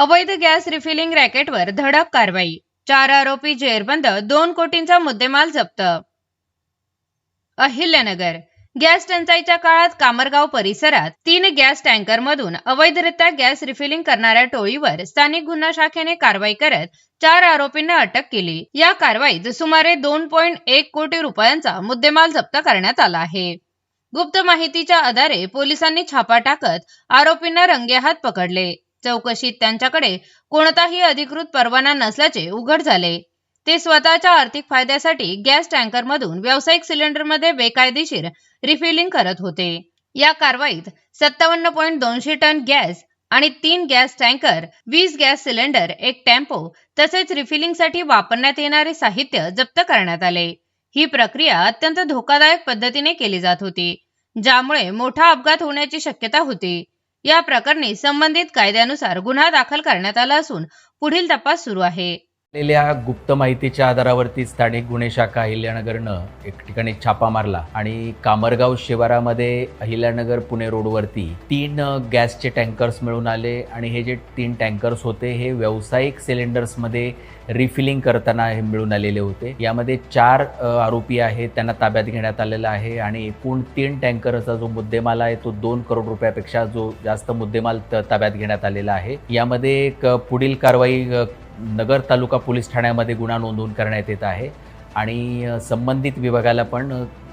अवैध gas refilling रॅकेटवर धडक कारवाई, 4 आरोपी जेरबंद, 2 कोटींचा मुद्देमाल जप्त. अहिल्यानगर गॅस टंचाईच्या काळात कामरगाव परिसरात 3 गॅस टँकरमधून अवैधरित्या गॅस रिफिलिंग करणाऱ्या टोळीवर स्थानिक गुन्हा शाखेने कारवाई करत 4 आरोपींना अटक केली. या कारवाईत सुमारे 2.1 कोटी रुपयांचा मुद्देमाल जप्त करण्यात आला आहे. गुप्त माहितीच्या आधारे पोलिसांनी छापा टाकत आरोपींना रंगेहात पकडले. चौकशीत त्यांच्याकडे कोणताही अधिकृत परवाना नसल्याचे उघड झाले. ते स्वतःच्या आर्थिक फायद्यासाठी गॅस टँकरमधून व्यावसायिक सिलेंडरमध्ये बेकायदेशीर रिफिलिंग करत होते. या कारवाईत 57.200 टन गॅस आणि 3 gas tanker, 20 gas cylinder, 1 tempo तसेच रिफिलिंगसाठी वापरण्यात येणारे साहित्य जप्त करण्यात आले. ही प्रक्रिया अत्यंत धोकादायक पद्धतीने केली जात होती, ज्यामुळे मोठा अपघात होण्याची शक्यता होती. या प्रकरणी संबंधित कायद्यानुसार गुन्हा दाखल करण्यात आला असून पुढील तपास सुरू आहे. गुप्त माहितीच्या आधारावरती स्थानिक गुन्हे शाखा अहिल्यानगरनं एक ठिकाणी छापा मारला आणि कामरगाव शिवारामध्ये अहिल्यानगर पुणे रोडवरती 3 गॅसचे टँकर्स मिळून आले आणि हे जे 3 टँकर्स होते हे व्यावसायिक सिलेंडर्समध्ये रिफिलिंग करताना हे मिळून आलेले होते. यामध्ये 4 आरोपी आहेत, त्यांना ताब्यात घेण्यात आलेला आहे आणि एकूण 3 टँकरचा जो मुद्देमाल आहे तो 2 करोड रुपयापेक्षा जो जास्त मुद्देमाल ताब्यात घेण्यात आलेला आहे. यामध्ये एक पुढील कारवाई नगर तालुका पोलीस ठाण्यामध्ये गुन्हा नोंदवून करण्यात येत आहे आणि संबंधित विभागाला पण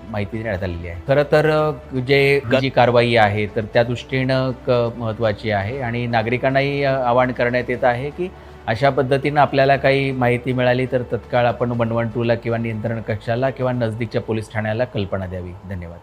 माहिती देण्यात आलेली आहे. खरं तर जी कारवाई आहे तर त्या दृष्टीनं महत्त्वाची आहे आणि नागरिकांनाही आवाहन करण्यात येत आहे की अशा पद्धतीनं आपल्याला काही माहिती मिळाली तर तत्काळ आपण 112ला किंवा नियंत्रण कक्षाला किंवा नजदीकच्या पोलीस ठाण्याला कल्पना द्यावी. धन्यवाद.